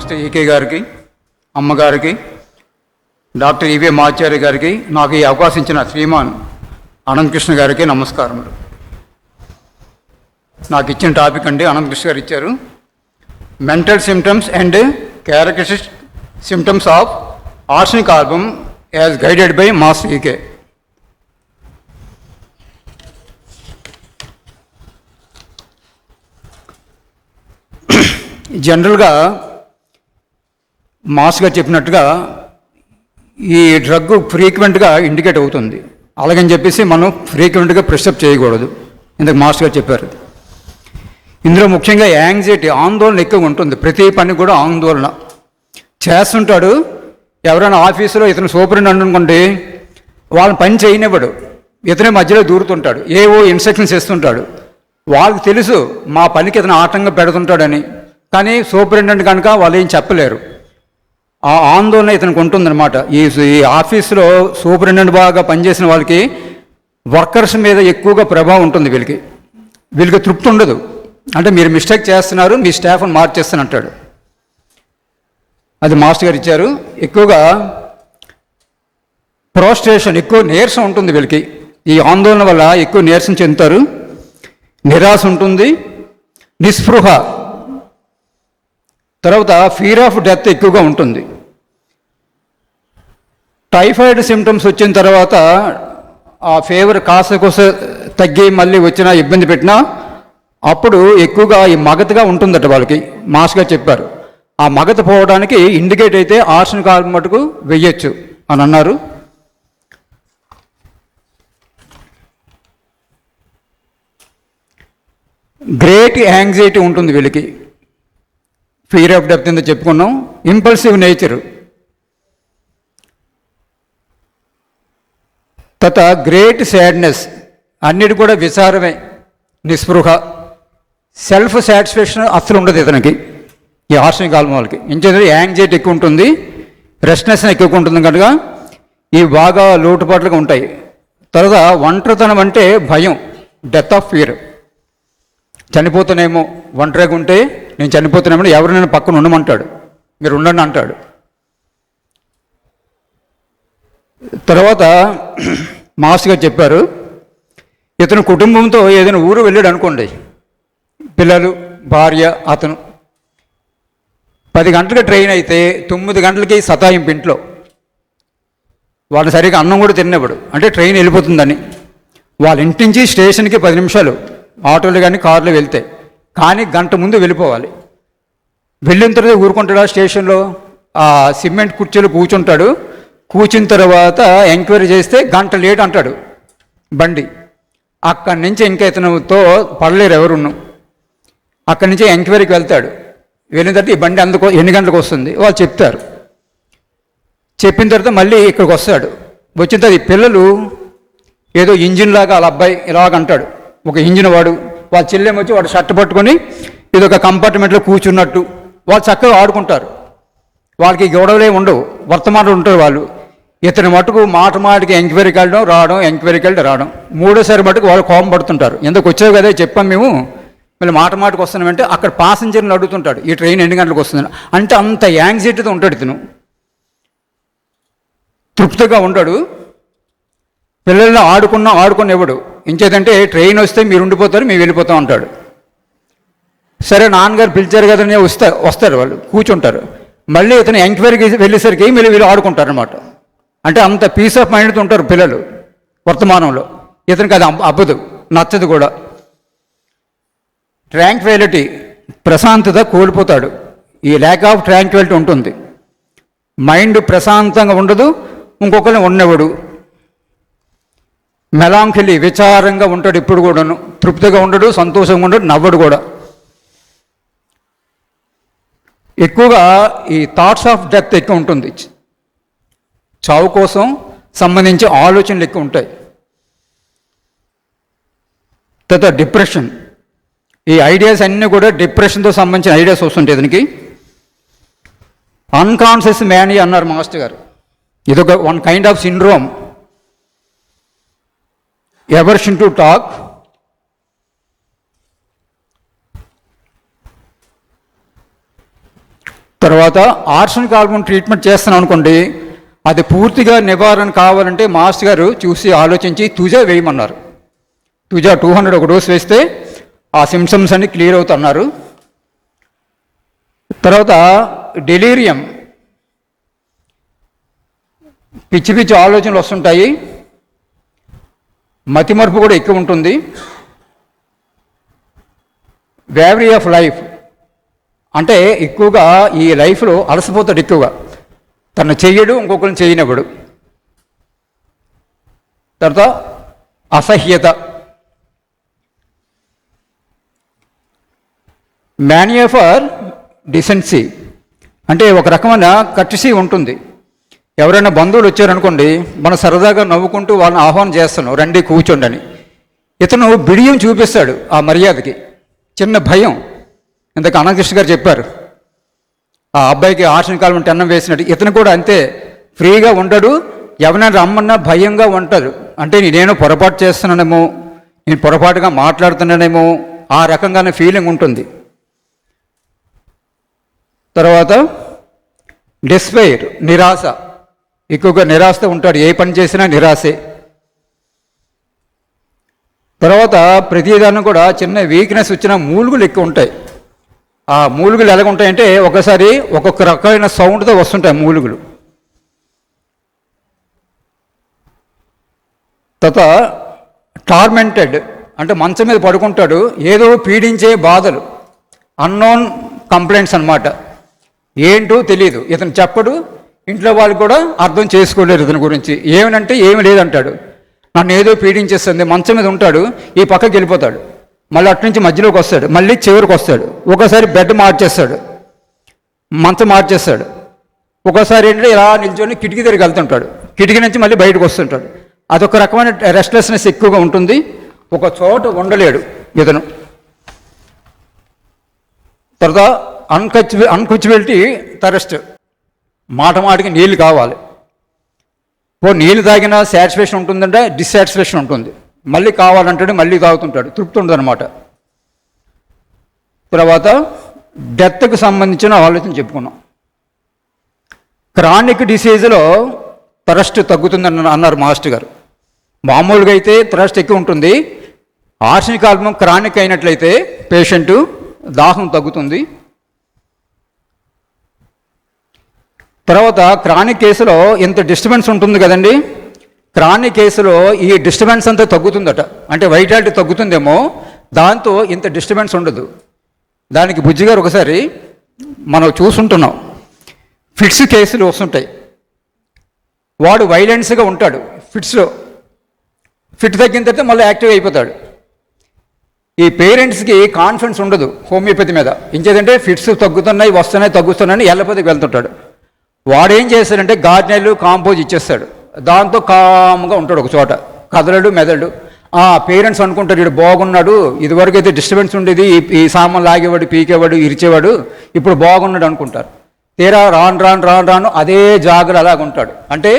Master ఈకే గారికి, అమ్మగారికి, doctor EVM ఆచార్య గారికి, నాకు ఈ అవకాశం ఇచ్చిన శ్రీమాన్ అనంతకృష్ణ గారికి నమస్కారములు. నాకు ఇచ్చిన టాపిక్ అండి అనంతకృష్ణ గారు ఇచ్చారు. Mental symptoms and characteristic symptoms of arsenic album as guided by master EK. జనరల్గా మాస్ గారు చెప్పినట్టుగా ఈ డ్రగ్ ఫ్రీక్వెంట్గా ఇండికేట్ అవుతుంది. అలాగని చెప్పేసి మనం ఫ్రీక్వెంట్గా ప్రిస్క్రైబ్ చేయకూడదు. ఇందుకు మాస్ గారు చెప్పారు. ఇందులో ముఖ్యంగా యాంగ్జైటీ, ఆందోళన ఎక్కువ ఉంటుంది. ప్రతి పని కూడా ఆందోళన చేస్తుంటాడు. ఎవరైనా ఆఫీసులో ఇతను సూపరింటెండెంట్ అనుకోండి, వాళ్ళని పని చేయనివ్వడు, ఇతనే మధ్యలో దూరుతుంటాడు, ఏవో ఇన్స్ట్రక్షన్స్ ఇస్తుంటాడు. వాళ్ళకి తెలుసు మా పనికి ఇతను ఆటంకం పెడుతుంటాడని, కానీ సూపరింటెండెంట్ కనుక వాళ్ళు ఏం చెప్పలేరు. ఆ ఆందోళన ఇతనికి ఉంటుందన్నమాట. ఈ ఆఫీసులో సూపరింటెండెంట్ బాగా పనిచేసిన వాళ్ళకి వర్కర్స్ మీద ఎక్కువగా ప్రభావం ఉంటుంది. వీళ్ళకి తృప్తి ఉండదు. అంటే మీరు మిస్టేక్ చేస్తున్నారు, మీ స్టాఫ్ని మార్చేస్తానంటాడు. అది మాస్టర్ గారు ఇచ్చారు. ఎక్కువగా ప్రోస్ట్రేషన్, ఎక్కువ నీరసం ఉంటుంది వీళ్ళకి. ఈ ఆందోళన వల్ల ఎక్కువ నీరసం చెందుతారు. నిరాశ ఉంటుంది, నిస్పృహ, తర్వాత ఫియర్ ఆఫ్ డెత్ ఎక్కువగా ఉంటుంది. టైఫాయిడ్ సిమ్టమ్స్ వచ్చిన తర్వాత ఆ ఫీవర్ కాసకోస తగ్గి మళ్ళీ వచ్చినా ఇబ్బంది పెట్టినా అప్పుడు ఎక్కువగా ఈ మగతగా ఉంటుందట వాళ్ళకి. మాస్గా చెప్పారు. ఆ మగత పోవడానికి ఇండికేట్ అయితే ఆర్సెనిక్ ఆల్బమ్ మటుకు వెయ్యొచ్చు అని అన్నారు. గ్రేట్ యాంగ్జైటీ ఉంటుంది వీళ్ళకి. ఫియర్ ఆఫ్ డెత్ కింద చెప్పుకున్నాం. ఇంపల్సివ్ నేచరు, తర్వాత గ్రేట్ సాడ్నెస్, అన్నిటి కూడా విచారమే, నిస్పృహ, సెల్ఫ్ సాటిస్ఫాక్షన్ అస్సలు ఉండదు ఇతనికి. ఈ ఆర్సెనిక్ ఆల్బమ్ వాళ్ళకి ఇంకేంటంటే యాంగ్జైటీ ఎక్కువ ఉంటుంది, రెస్ట్నెస్ ఎక్కువ ఉంటుంది కనుక ఇవి బాగా లోటుపాట్లుగా ఉంటాయి. తర్వాత ఒంటరితనం అంటే భయం, డెత్ ఆఫ్ ఫియర్. చనిపోతానేమో, ఒంటరిగా ఉంటే నేను చనిపోతానేమో, ఎవరైనా పక్కన ఉండమంటాడు, మీరు ఉండండి అంటాడు. తర్వాత మాస్టర్ గారు చెప్పారు, ఇతను కుటుంబంతో ఏదైనా ఊరు వెళ్ళాడు అనుకోండి, పిల్లలు, భార్య, అతను 10 గంటలకు ట్రైన్ అయితే 9 గంటలకి సతాయింపు ఇంట్లో. వాళ్ళు సరిగ్గా అన్నం కూడా తినేవాడు, అంటే ట్రైన్ వెళ్ళిపోతుందని. వాళ్ళ ఇంటి నుంచి స్టేషన్కి 10 నిమిషాలు ఆటోలు కానీ కార్లో వెళ్తే, కానీ గంట ముందు వెళ్ళిపోవాలి. వెళ్ళిన తర్వాత ఊరుకుంటాడు. స్టేషన్లో ఆ సిమెంట్ కుర్చీలో కూర్చుంటాడు. కూర్చున్న తర్వాత ఎంక్వైరీ చేస్తే గంట లేట్ అంటాడు బండి. అక్కడి నుంచి ఇంకా ఇతనుతో పడలేరు ఎవరున్ను. అక్కడి నుంచి ఎంక్వైరీకి వెళ్తాడు. వెళ్ళిన తర్వాత ఈ బండి ఎన్ని గంటలకు వస్తుంది వాళ్ళు చెప్తారు. చెప్పిన తర్వాత మళ్ళీ ఇక్కడికి వస్తాడు. వచ్చిన తర్వాత ఈ పిల్లలు ఏదో ఇంజిన్ లాగా వాళ్ళ అబ్బాయి ఇలాగంటాడు, ఒక ఇంజిన్ వాడు. వాళ్ళ చెల్లెం వచ్చి వాడు షర్ట్ పట్టుకొని ఇది ఒక కంపార్ట్మెంట్లో కూర్చున్నట్టు వాళ్ళు చక్కగా ఆడుకుంటారు. వాళ్ళకి గొడవలే ఉండవు, వర్తమానాలు ఉంటారు వాళ్ళు. ఇతని మటుకు మాటికి ఎంక్వైరీకి వెళ్ళడం రావడం, ఎంక్వైరీకి వెళ్ళి రావడం. మూడోసారి మటుకు వాళ్ళు కోపం పడుతుంటారు. ఎందుకు వచ్చావు కదా చెప్పాం మేము, మళ్ళీ మాటికి వస్తున్నామంటే అక్కడ పాసెంజర్ని అడుగుతుంటాడు, ఈ ట్రైన్ ఎన్ని గంటలకు వస్తుందని. అంటే అంత యాంగ్జైటీతో ఉంటాడు ఇతను. తృప్తిగా ఉండడు. పిల్లల్ని ఆడుకునివ్వడు. ఇంకేదంటే ట్రైన్ వస్తే మీరు ఉండిపోతారు, మేము వెళ్ళిపోతాం అంటాడు. సరే నాన్నగారు పిలిచారు కదని వస్తారు, వాళ్ళు కూర్చుంటారు. మళ్ళీ ఇతను ఎంక్వైరీకి వెళ్ళేసరికి మళ్ళీ వీళ్ళు ఆడుకుంటారు అనమాట. అంటే అంత పీస్ ఆఫ్ మైండ్తో ఉంటారు పిల్లలు వర్తమానంలో. ఇతనికి అది అవ్వదు, నచ్చదు కూడా. ట్రాంక్విలిటీ, ప్రశాంతత కోల్పోతాడు. ఈ ల్యాక్ ఆఫ్ ట్రాంక్విలిటీ ఉంటుంది. మైండ్ ప్రశాంతంగా ఉండదు, ఇంకొకరిని ఉండేవాడు. మెలాంకలీ, విచారంగా ఉంటాడు ఇప్పుడు కూడాను. తృప్తిగా ఉండడు, సంతోషంగా ఉండడు, నవ్వడు కూడా. ఎక్కువగా ఈ థాట్స్ ఆఫ్ డెత్ ఎక్కువ ఉంటుంది. చావు కోసం సంబంధించి ఆలోచనలు ఎక్కువ ఉంటాయి. తర్వాత డిప్రెషన్, ఈ ఐడియాస్ అన్నీ కూడా డిప్రెషన్తో సంబంధించిన ఐడియాస్ వస్తుంటాయి ఇతనికి. అన్కాన్షియస్ మేనియా అన్నారు మాస్టర్ గారు. ఇదొక one kind of syndrome. Aversion to talk, తర్వాత ఆర్సనిక్ హార్మోన్ ట్రీట్మెంట్ చేస్తున్నాం అనుకోండి, అది పూర్తిగా నివారణ కావాలంటే మాస్టర్ గారు చూసి ఆలోచించి తుజా వేయమన్నారు. తుజా 200 ఒక డోస్ వేస్తే ఆ సిమ్టమ్స్ అన్ని క్లియర్ అవుతున్నారు. తర్వాత డెలీరియం, పిచ్చి పిచ్చి ఆలోచనలు వస్తుంటాయి, మతిమరుపు కూడా ఎక్కువ ఉంటుంది. వేవరీ ఆఫ్ లైఫ్ అంటే ఎక్కువగా ఈ లైఫ్లో అలసిపోతాడు, ఎక్కువగా తను చెయ్యడు, ఇంకొకరిని చేయనివ్వడు. తర్వాత అసహ్యత, మానియా ఫర్ డిసెన్సీ అంటే ఒక రకమైన కర్టసీ ఉంటుంది. ఎవరైనా బంధువులు వచ్చారనుకోండి, మనం సరదాగా నవ్వుకుంటూ వాళ్ళని ఆహ్వానం చేస్తాను, రండి కూర్చోండి అని. ఇతను బిడియం చూపిస్తాడు ఆ మర్యాదకి, చిన్న భయం. ఇంతకు అనంతకృష్ణ గారు చెప్పారు, ఆ అబ్బాయికి ఆర్సనిక్ హార్మోన్ అన్నం వేసినట్టు ఇతను కూడా అంతే, ఫ్రీగా ఉండడు, ఎవరైనా రమ్మన్నా భయంగా ఉంటాడు. అంటే నేనేనో పొరపాటు చేస్తున్నానేమో, నేను పొరపాటుగా మాట్లాడుతున్నానేమో, ఆ రకంగానే ఫీలింగ్ ఉంటుంది. తర్వాత డిస్పైర్, నిరాశ, ఎక్కువగా నిరాశతో ఉంటాడు, ఏ పని చేసినా నిరాశే. తర్వాత ప్రతిదాన్ని కూడా చిన్న వీక్నెస్ వచ్చిన మూలుగులు ఎక్కువ ఉంటాయి. ఆ మూలుగులు ఎలాగ ఉంటాయంటే ఒకసారి ఒక్కొక్క రకమైన సౌండ్తో వస్తుంటాయి మూలుగులు. తర్వాత టార్మెంటెడ్ అంటే మంచం మీద పడుకుంటాడు, ఏదో పీడించే బాధలు, అన్నోన్ కంప్లైంట్స్ అన్నమాట. ఏంటో తెలియదు, ఇతను చెప్పడు, ఇంట్లో వాళ్ళు కూడా అర్థం చేసుకోలేరు ఇతని గురించి. ఏమనంటే ఏమి లేదంటాడు, నన్ను ఏదో పీడించేస్తుంది. మంచం మీద ఉంటాడు, ఈ పక్కకి వెళ్ళిపోతాడు, మళ్ళీ అటు నుంచి మధ్యలోకి వస్తాడు, మళ్ళీ చివరికి వస్తాడు. ఒకసారి బెడ్ మార్చేస్తాడు, మంచం మార్చేస్తాడు. ఒకసారి ఏంటంటే ఇలా నిల్చొని కిటికీ దగ్గరికి వెళ్తుంటాడు, కిటికీ నుంచి మళ్ళీ బయటకు వస్తుంటాడు. అదొక రకమైన రెస్ట్లెస్నెస్ ఎక్కువగా ఉంటుంది, ఒక చోట ఉండలేడు ఇతను. తర్వాత అన్కచబిలిటీ థర్స్ట్, మాట మాటికి నీళ్ళు కావాలి. నీళ్ళు తాగినా సాటిస్ఫాక్షన్ ఉంటుందంటే డిస్సాటిస్ఫాక్షన్ ఉంటుంది, మళ్ళీ కావాలంటాడు, మళ్ళీ తాగుతుంటాడు, తృప్తి ఉండదు అనమాట. తర్వాత డెత్కి సంబంధించిన ఆలోచన చెప్పుకున్నాం. క్రానిక్ డిసీజ్లో థర్స్ట్ తగ్గుతుందని అన్నారు మాస్టర్ గారు. మామూలుగా అయితే థర్స్ట్ ఎక్కువ ఉంటుంది, ఆర్సనిక్ హార్మోన్ క్రానిక్ అయినట్లయితే పేషెంటు దాహం తగ్గుతుంది. తర్వాత క్రానిక్ కేసులో ఇంత డిస్టర్బెన్స్ ఉంటుంది కదండి, క్రానిక్ కేసులో ఈ డిస్టర్బెన్స్ అంతా తగ్గుతుందట, అంటే వైటాలిటీ తగ్గుతుందేమో, దాంతో ఇంత డిస్టర్బెన్స్ ఉండదు. దానికి బుజ్జిగారు ఒకసారి మనం చూసుంటున్నాం, ఫిట్స్ కేసులు వస్తుంటాయి, వాడు వైలెన్స్గా ఉంటాడు ఫిట్స్లో, ఫిట్ తగ్గిన తర్వాత మళ్ళీ యాక్టివ్ అయిపోతాడు. ఈ పేరెంట్స్కి కాన్ఫిడెన్స్ ఉండదు హోమియోపతి మీద, ఇంకేదంటే ఫిట్స్ తగ్గుతున్నాయి, వస్తున్నాయి, తగ్గుతున్నాయని ఎల్లపతికి వెళ్తుంటాడు. వాడేం చేస్తాడంటే గార్డెన్లు కాంపోజ్ ఇచ్చేస్తాడు, దాంతో కామ్గా ఉంటాడు ఒక చోట, కదలడు మెదడు. పేరెంట్స్ అనుకుంటారు వీడు బాగున్నాడు, ఇదివరకు అయితే డిస్టర్బెన్స్ ఉండేది, ఈ సామాన్ లాగేవాడు, పీకేవాడు, ఇరిచేవాడు, ఇప్పుడు బాగున్నాడు అనుకుంటారు. తీరా రాను రాను రాను రాను అదే జాగ్రత్త అలాగ ఉంటాడు. అంటే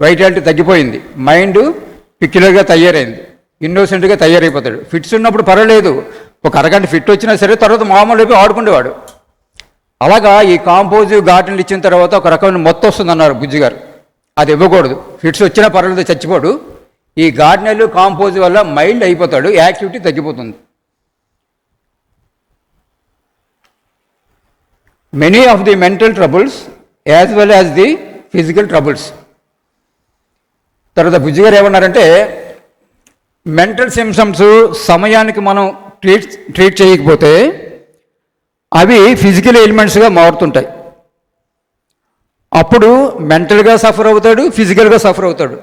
వైటాలిటీ తగ్గిపోయింది, మైండ్ పిక్యులర్గా తయారైంది, ఇన్నోసెంట్గా తయారైపోతాడు. ఫిట్స్ ఉన్నప్పుడు పర్వాలేదు, ఒక అరగంట ఫిట్ వచ్చినా సరే, తర్వాత మామూలు అయిపోయి ఆడుకునేవాడు. అలాగా ఈ కాంపోజివ్ గార్డెన్లు ఇచ్చిన తర్వాత ఒక రకమైన మొత్తం వస్తుందన్నారు బుజ్జిగారు, అది ఇవ్వకూడదు. ఫిట్స్ వచ్చినా పర్వాలేదు, చచ్చిపోడు. ఈ గార్డెన్లు కాంపోజివ్ వల్ల మైల్డ్ అయిపోతాడు, యాక్టివిటీ తగ్గిపోతుంది. Many of the mental troubles as well as the physical troubles. తర్వాత బుజ్జిగారు ఏమన్నారంటే, మెంటల్ సిమ్టమ్స్ సమయానికి మనం ట్రీట్ చేయకపోతే అవి ఫిజికల్ ఎలిమెంట్స్గా మారుతుంటాయి. అప్పుడు మెంటల్గా సఫర్ అవుతాడు, ఫిజికల్గా సఫర్ అవుతాడు.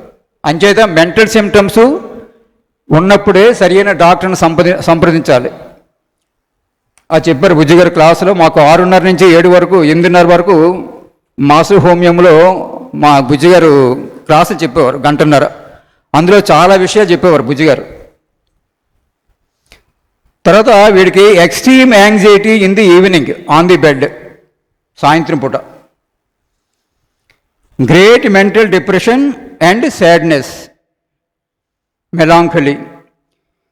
అంచేత మెంటల్ సిమ్టమ్స్ ఉన్నప్పుడే సరైన డాక్టర్ని సంప్రదించాలి. చెప్పారు బుజ్జిగారు క్లాసులో. మాకు 6:30 నుంచి 7 వరకు 8:30 వరకు మాసు హోమియంలో మా బుజ్జిగారు క్లాసులు చెప్పేవారు, 1:30. అందులో చాలా విషయాలు చెప్పేవారు బుజ్జిగారు. తర్వాత వీడికి extreme anxiety in the evening on the bed, సాయంత్రం పూట. Great mental depression and sadness, melancholy.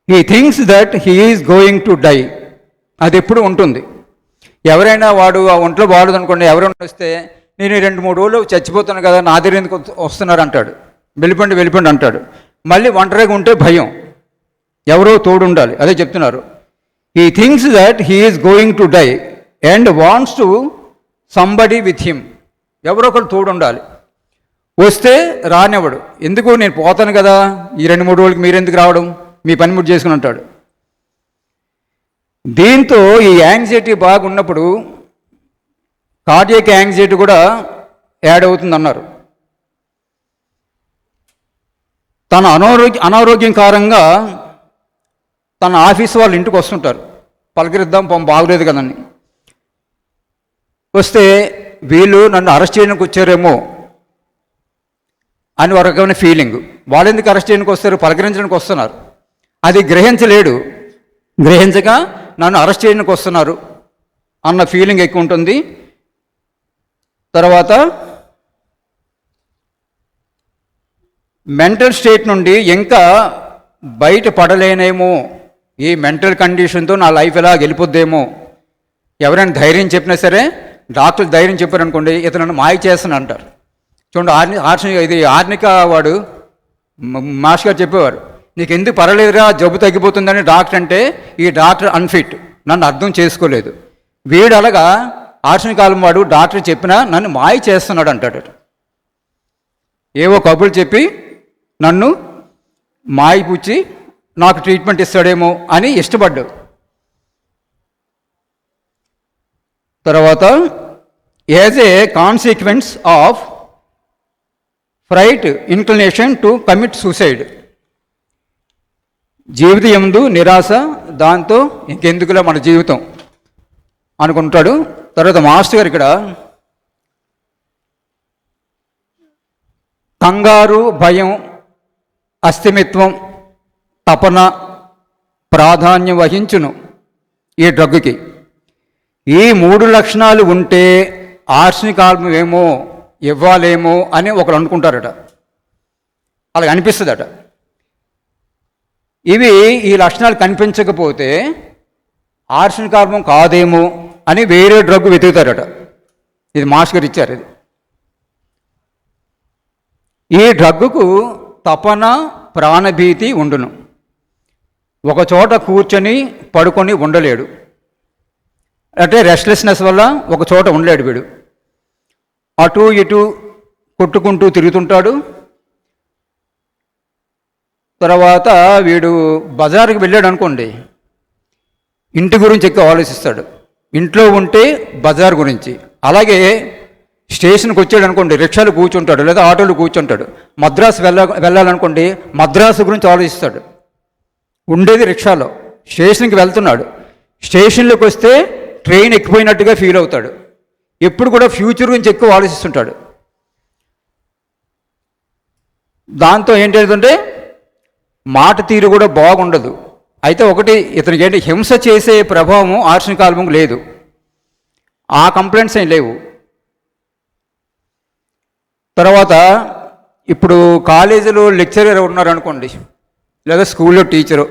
He thinks that he is going to die, అది ఎప్పుడు ఉంటుంది. ఎవరైనా వాడు ఆ ఒంట్లో బాగోదు అనుకోండి, ఎవరైనా వస్తే నేను 2-3 రోజులు చచ్చిపోతాను కదా, నా దగ్గర ఎందుకు వస్తున్నారు అంటాడు. వెళ్ళిపోండి అంటాడు. మళ్ళీ ఒంటరిగా ఉంటే భయం, ఎవరో తోడు ఉండాలి. అదే చెప్తున్నారు, he thinks that he is going to die and wants to somebody with him. ఎవరో ఒకరు తోడు ఉండాలి. వస్తే రానివ్వడు. ఎందుకు, నేను పోతాను కదా, ఈ 2-3 రోజులకి మీరెందుకు రావడం, మీ పని మీరు చేసుకుని ఉంటాడు. దీంతో ఈ యాంగ్జైటీ బాగా ఉన్నప్పుడు కార్డియాక్ యాంగ్జైటీ కూడా యాడ్ అవుతుంది అన్నారు. తన అనారోగ్యం కారణంగా తన ఆఫీస్ వాళ్ళు ఇంటికి వస్తుంటారు, పలకరిద్దాం బాగలేదు కదండి. వస్తే వీళ్ళు నన్ను అరెస్ట్ చేయడానికి వచ్చారేమో అని ఒక రకమైన ఫీలింగ్. వాళ్ళు ఎందుకు అరెస్ట్ చేయడానికి వస్తారు, పలకరించడానికి వస్తున్నారు. అది గ్రహించలేడు. గ్రహించక నన్ను అరెస్ట్ చేయడానికి వస్తున్నారు అన్న ఫీలింగ్ ఎక్కువ ఉంటుంది. తర్వాత మెంటల్ స్టేట్ నుండి ఇంకా బయట పడలేనేమో, ఈ మెంటల్ కండిషన్తో నా లైఫ్ ఎలా గెలిపోద్దేమో. ఎవరైనా ధైర్యం చెప్పినా సరే, డాక్టర్లు ధైర్యం చెప్పారనుకోండి, ఇతను మాయ చేస్తాను అంటారు. చూడండి, ఇది ఆర్నిక వాడు మాస్ గారు చెప్పేవారు, నీకు ఎందుకు పర్వాలేదురా, జబ్బు తగ్గిపోతుందని డాక్టర్ అంటే, ఈ డాక్టర్ అన్ఫిట్, నన్ను అర్థం చేసుకోలేదు. వీడు అలాగా ఆర్షనిక కాలం వాడు డాక్టర్ చెప్పినా నన్ను మాయ చేస్తున్నాడు అంటాడు. ఏవో కబుర్లు చెప్పి నన్ను మాయపుచ్చి నాకు ట్రీట్మెంట్ ఇస్తాడేమో అని ఇష్టపడ్డాడు. తర్వాత as a consequence of fright inclination to commit suicide. జీవితం ఎందు నిరాశ, దాంతో ఇంకెందుకులా మన జీవితం అనుకుంటాడు. తర్వాత మాస్టర్ గారు ఇక్కడ కంగారు, భయం, అస్థిమిత్వం, తపన ప్రాధాన్యం వహించును ఈ డ్రగ్కి. ఈ 3 లక్షణాలు ఉంటే ఆర్సనిక్ ఆల్బమ్ ఏమో ఇవ్వాలేమో అని ఒకరు అనుకుంటారట, అలాగ అనిపిస్తుందట. ఇవి ఈ లక్షణాలు కనిపించకపోతే ఆర్సనిక్ ఆల్బమ్ కాదేమో అని వేరే డ్రగ్ వెతుకుతారట. ఇది మాస్ గారు ఇచ్చారు. ఇది ఈ డ్రగ్కు తపన, ప్రాణభీతి ఉండును. ఒక చోట కూర్చొని పడుకొని ఉండలేడు, అంటే రెస్ట్లెస్నెస్ వల్ల ఒక చోట ఉండలేడు. వీడు అటు ఇటు కొట్టుకుంటూ తిరుగుతుంటాడు. తర్వాత వీడు బజారుకి వెళ్ళాడు అనుకోండి, ఇంటి గురించి ఎక్కువ ఆలోచిస్తాడు. ఇంట్లో ఉంటే బజార్ గురించి. అలాగే స్టేషన్కి వచ్చాడు అనుకోండి, రిక్షాలు కూర్చుంటాడు లేదా ఆటోలు కూర్చుంటాడు. మద్రాసు వెళ్ళాలనుకోండి, మద్రాసు గురించి ఆలోచిస్తాడు. ఉండేది రిక్షాలో, స్టేషన్కి వెళ్తున్నాడు. స్టేషన్లోకి వస్తే ట్రైన్ ఎక్కిపోయినట్టుగా ఫీల్ అవుతాడు. ఎప్పుడు కూడా ఫ్యూచర్ గురించి ఎక్కువ ఆలోచిస్తుంటాడు. దాంతో ఏంటంటే మాట తీరు కూడా బాగుండదు. అయితే ఒకటి, ఇతనికి ఏంటి, హింస చేసే ప్రభావం ఆర్సనిక్ ఆల్బమ్ లేదు. ఆ కంప్లైంట్స్ ఏం లేవు. తర్వాత ఇప్పుడు కాలేజీలో లెక్చరర్ ఉన్నారనుకోండి, లేదా స్కూల్లో టీచరు,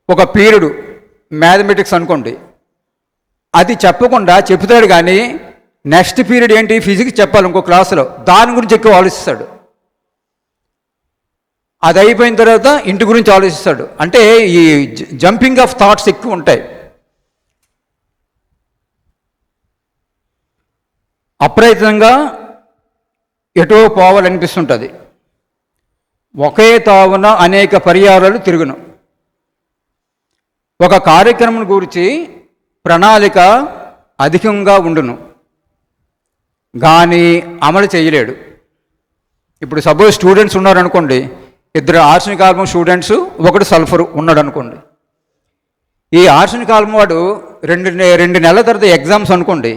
ఒక పీరియడ్ మ్యాథమెటిక్స్ అనుకోండి, అది చెప్పకుండా చెప్తాడు కానీ నెక్స్ట్ పీరియడ్ ఏంటి, ఫిజిక్స్ చెప్పాలి ఇంకో క్లాసులో, దాని గురించి ఎక్కువ ఆలోచిస్తాడు. అది అయిపోయిన తర్వాత ఇంటి గురించి ఆలోచిస్తాడు. అంటే ఈ జంపింగ్ ఆఫ్ థాట్స్ ఎక్కువ ఉంటాయి. అప్రయత్నంగా ఎటో పోవాలనిపిస్తుంటుంది. ఒకే తావున అనేక పర్యాయాలు తిరుగును. ఒక కార్యక్రమం గురించి ప్రణాళిక అధికంగా ఉండును కానీ అమలు చేయలేడు. ఇప్పుడు సపోజ్ స్టూడెంట్స్ ఉన్నారనుకోండి, 2 ఆర్సనిక్ ఆల్బమ్ స్టూడెంట్స్, 1 సల్ఫర్ ఉన్నాడు అనుకోండి. ఈ ఆర్సనిక్ ఆల్బమ్ వాడు 2 నెలల తర్వాత ఎగ్జామ్స్ అనుకోండి,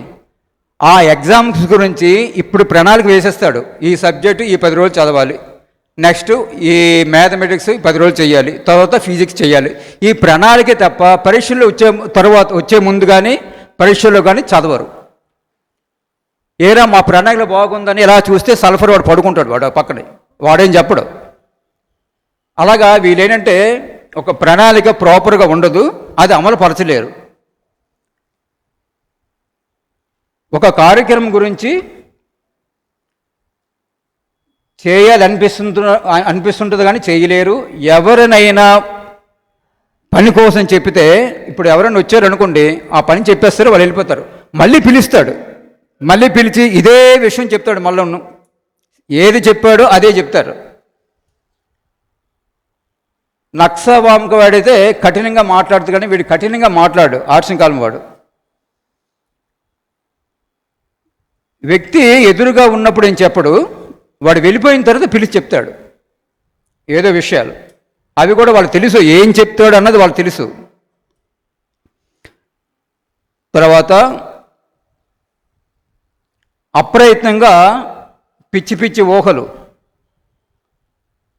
ఆ ఎగ్జామ్స్ గురించి ఇప్పుడు ప్రణాళిక వేసేస్తాడు. ఈ సబ్జెక్టు ఈ 10 రోజులు చదవాలి, నెక్స్ట్ ఈ మ్యాథమెటిక్స్ 10 రోజులు చేయాలి, తర్వాత ఫిజిక్స్ చేయాలి. ఈ ప్రణాళికే తప్ప పరీక్షల్లో వచ్చే ముందు కానీ పరీక్షల్లో కానీ చదవరు. ఏరా మా ప్రణాళిక బాగుందని ఇలా చూస్తే సల్ఫర్ వాడు పడుకుంటాడు, వాడు పక్కనే, వాడేం చెప్పడు. అలాగా వీళ్ళేంటంటే ఒక ప్రణాళిక ప్రాపర్గా ఉండదు, అది అమలు పరచలేరు. ఒక కార్యక్రమం గురించి అనిపిస్తుంటుంది కానీ చేయలేరు. ఎవరినైనా పని కోసం చెప్పితే, ఇప్పుడు ఎవరైనా వచ్చారనుకోండి, ఆ పని చెప్పేస్తారు, వాళ్ళు వెళ్ళిపోతారు. మళ్ళీ పిలుస్తాడు, మళ్ళీ పిలిచి ఇదే విషయం చెప్తాడు. మళ్ళీ ఏది చెప్పాడో అదే చెప్తారు. నక్సవాంక వాడైతే కఠినంగా మాట్లాడుతూ, కానీ వీడు కఠినంగా మాట్లాడు. ఆర్షికాలం వాడు వ్యక్తి ఎదురుగా ఉన్నప్పుడు ఏం చెప్పడు, వాడు వెళ్ళిపోయిన తర్వాత పిలిచి చెప్తాడు ఏదో విషయాలు. అవి కూడా వాళ్ళు తెలుసు, ఏం చెప్తాడు అన్నది వాళ్ళు తెలుసు. తర్వాత అప్రయత్నంగా పిచ్చి పిచ్చి ఊహలు,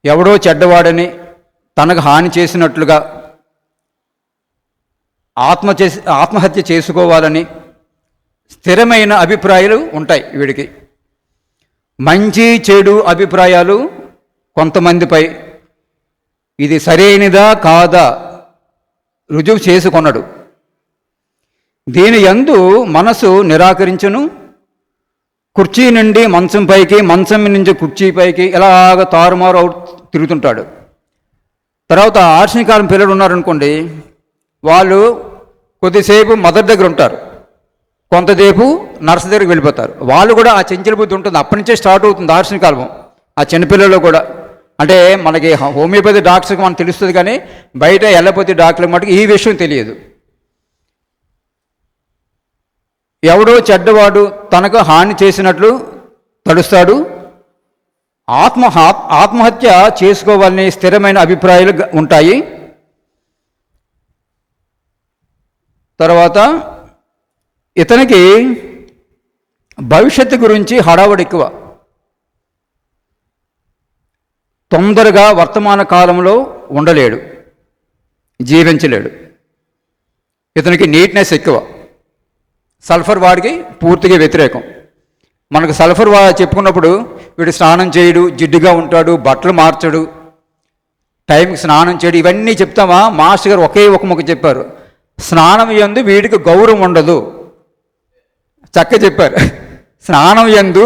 ఎవడో చెడ్డవాడని, తనకు హాని చేసినట్లుగా, ఆత్మహత్య చేసుకోవాలని స్థిరమైన అభిప్రాయాలు ఉంటాయి వీడికి. మంచి చెడు అభిప్రాయాలు కొంతమందిపై. ఇది సరైనదా కాదా రుజువు చేసుకొనడు. దీని యందు మనసు నిరాకరించును. కుర్చీ నుండి మంచం పైకి, మంచం నుంచి కుర్చీ పైకి ఇలాగ తారుమారు తిరుగుతుంటాడు. తర్వాత ఆర్షణికాలం పిల్లలు ఉన్నారనుకోండి, వాళ్ళు కొద్దిసేపు మదర్ దగ్గర ఉంటారు, కొంతసేపు నర్సు దగ్గరికి వెళ్ళిపోతారు. వాళ్ళు కూడా ఆ చెంచల బుద్ధి ఉంటుంది, అప్పటి నుంచే స్టార్ట్ అవుతుంది ఆర్షణికాలం ఆ చిన్నపిల్లల్లో కూడా. అంటే మనకి హోమియోపతి డాక్టర్కి మనకు తెలుస్తుంది, కానీ బయట ఎల్లపతి డాక్టర్కి మటుకు ఈ విషయం తెలియదు. ఎవడో చెడ్డవాడు తనకు హాని చేసినట్లు తడుస్తాడు. ఆత్మహత్య చేసుకోవాలని స్థిరమైన అభిప్రాయాలు ఉంటాయి. తర్వాత ఇతనికి భవిష్యత్తు గురించి హడావుడి ఎక్కువ. తొందరగా వర్తమాన కాలంలో ఉండలేడు, జీవించలేడు. ఇతనికి నీట్నెస్ ఎక్కువ. సల్ఫర్ వాడికి పూర్తిగా వ్యతిరేకం. మనకు సల్ఫర్ చెప్పుకున్నప్పుడు వీడు స్నానం చేయడు, జిడ్డుగా ఉంటాడు, బట్టలు మార్చడు, టైంకి స్నానం చేయడు, ఇవన్నీ చెప్తామా? మాస్టర్ గారు ఒకే ఒక ముక్క చెప్పారు, స్నానం యందు వీడికి గౌరవం ఉండదు. చక్క చెప్పారు, స్నానం యందు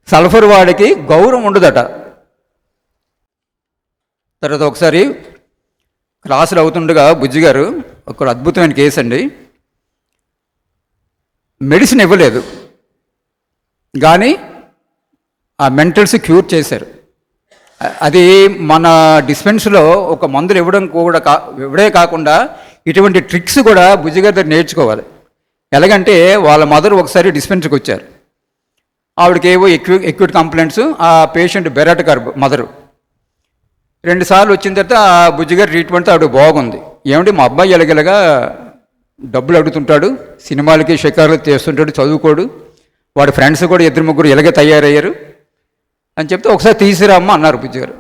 సల్ఫర్ వాడికి గౌరవం ఉండదట. తర్వాత ఒకసారి క్లాసులు అవుతుండగా బుజ్జిగారు ఒక అద్భుతమైన కేసు అండి. మెడిసిన్ ఇవ్వలేదు, కానీ ఆ మెంటల్స్ క్యూర్ చేశారు. అది మన డిస్పెన్స్లో ఒక మందులు ఇవ్వడే కాకుండా ఇటువంటి ట్రిక్స్ కూడా బుజ్జిగారి దగ్గర నేర్చుకోవాలి. ఎలాగంటే వాళ్ళ మదర్ ఒకసారి డిస్పెన్సరీకి వచ్చారు. ఆవిడకి ఏవో ఎక్యూట్ కంప్లైంట్స్, ఆ పేషెంట్ బెరాట్ గారు మదరు 2 సార్లు వచ్చిన తర్వాత ఆ బుజ్జిగారి ట్రీట్మెంట్ ఆవిడ బాగుంది. ఏమంటే మా అబ్బాయి ఎలాగెలాగా డబ్బులు అడుగుతుంటాడు, సినిమాలకి షికారులు చేస్తుంటాడు, చదువుకోడు, వాడి ఫ్రెండ్స్ కూడా 2-3 ఇలాగే తయారయ్యారు అని చెప్తే ఒకసారి తీసిరామ్మా అన్నారు బుజ్జిగారు.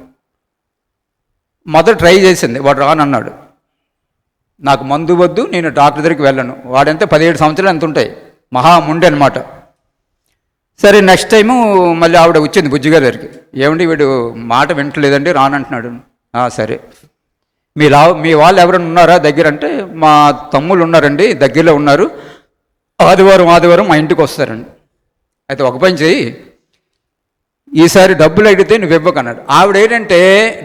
మదర్ ట్రై చేసింది, వాడు రానన్నాడు. నాకు మందు వద్దు, నేను డాక్టర్ దగ్గరికి వెళ్ళను. వాడంతే 17 సంవత్సరాలు ఎంత ఉంటాయి, మహాముండి అనమాట. సరే నెక్స్ట్ టైము మళ్ళీ ఆవిడ వచ్చింది బుజ్జిగారి దగ్గరికి. ఏమండి వీడు మాట వింటలేదండి, రానంటున్నాడు. సరే మీ వాళ్ళు ఎవరైనా ఉన్నారా దగ్గర అంటే, మా తమ్ముళ్ళు ఉన్నారండి, దగ్గరలో ఉన్నారు, ఆదివారం మా ఇంటికి వస్తారండి. అయితే ఒక పని చేయి, ఈసారి డబ్బులు అడిగితే నువ్వు ఇవ్వకన్నాడు. ఆవిడ ఏంటంటే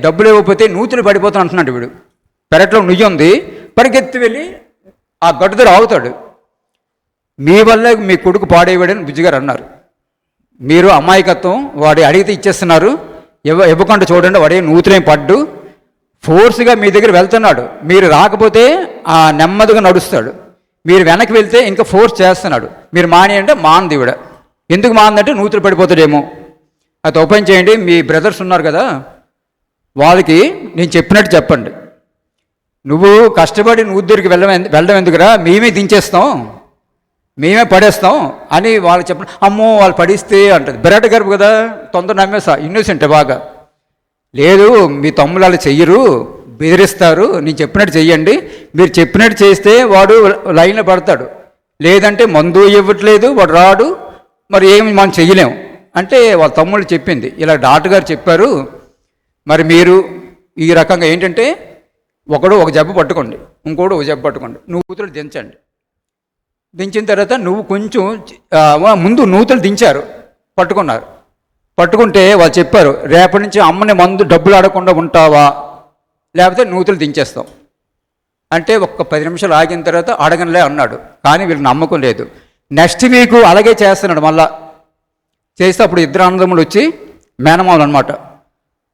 డబ్బులు ఇవ్వకపోతే నూతులు పడిపోతాను అంటున్నాడు. వీడు పెరట్లో నుయ్యి ఉంది, పరిగెత్తి వెళ్ళి ఆ గడ్డ దగ్గర ఆగుతాడు. మీ వల్ల మీ కొడుకు పాడేవాడని బుజ్జిగారు అన్నారు. మీరు అమాయకత్వం, వాడు అడిగితే ఇచ్చేస్తున్నారు, ఇవ్వకుండా చూడండి, వాడే నూతులేం పడ్డు, ఫోర్స్గా మీ దగ్గర వెళ్తున్నాడు. మీరు రాకపోతే ఆ నెమ్మదిగా నడుస్తాడు, మీరు వెనక్కి వెళ్తే ఇంకా ఫోర్స్ చేస్తున్నాడు. మీరు మాని అంటే మానది. ఈవిడ ఎందుకు మానందంటే నూతులు పడిపోతాడేమో. అది ఓపెన్ చేయండి, మీ బ్రదర్స్ ఉన్నారు కదా, వాళ్ళకి నేను చెప్పినట్టు చెప్పండి. నువ్వు కష్టపడి నూతి దగ్గరికి వెళ్ళడం ఎందుకురా, మేమే దించేస్తాం, మేమే పడేస్తాం అని వాళ్ళు చెప్పండి. అమ్మో వాళ్ళు పడిస్తే అంటది. బెరాట గర్భ కదా, తొందర నమ్మేసా, ఇన్నోసెంట్ బాగా. లేదు మీ తమ్ముళ్ళు వాళ్ళు చెయ్యరు, బెదిరిస్తారు, నేను చెప్పినట్టు చెయ్యండి, మీరు చెప్పినట్టు చేస్తే వాడు లైన్లో పడతాడు, లేదంటే మందు ఇవ్వట్లేదు, వాడు రాడు, మరి ఏమి మనం చెయ్యలేము అంటే వాళ్ళ తమ్ముళ్ళు చెప్పింది, ఇలా డాక్టర్ గారు చెప్పారు, మరి మీరు ఈ రకంగా ఏంటంటే ఒకడు ఒక జబ్బు పట్టుకోండి, ఇంకోడు ఒక జబ్బు పట్టుకోండి, నూతులు దించండి. దించిన తర్వాత నువ్వు కొంచెం ముందు నూతులు దించారు, పట్టుకున్నారు. పట్టుకుంటే వాళ్ళు చెప్పారు, రేపటి నుంచి అమ్మని మందు డబ్బులు ఆడకుండా ఉంటావా, లేకపోతే నూతులు దించేస్తాం అంటే ఒక్క 10 నిమిషాలు ఆగిన తర్వాత అడగనలే అన్నాడు. కానీ వీళ్ళకి నమ్మకం లేదు. నెక్స్ట్ వీక్ అలాగే చేస్తున్నాడు. మళ్ళా చేస్తే అప్పుడు ఇద్దరు అన్నదమ్ములు వచ్చి మేనమామలు అనమాట,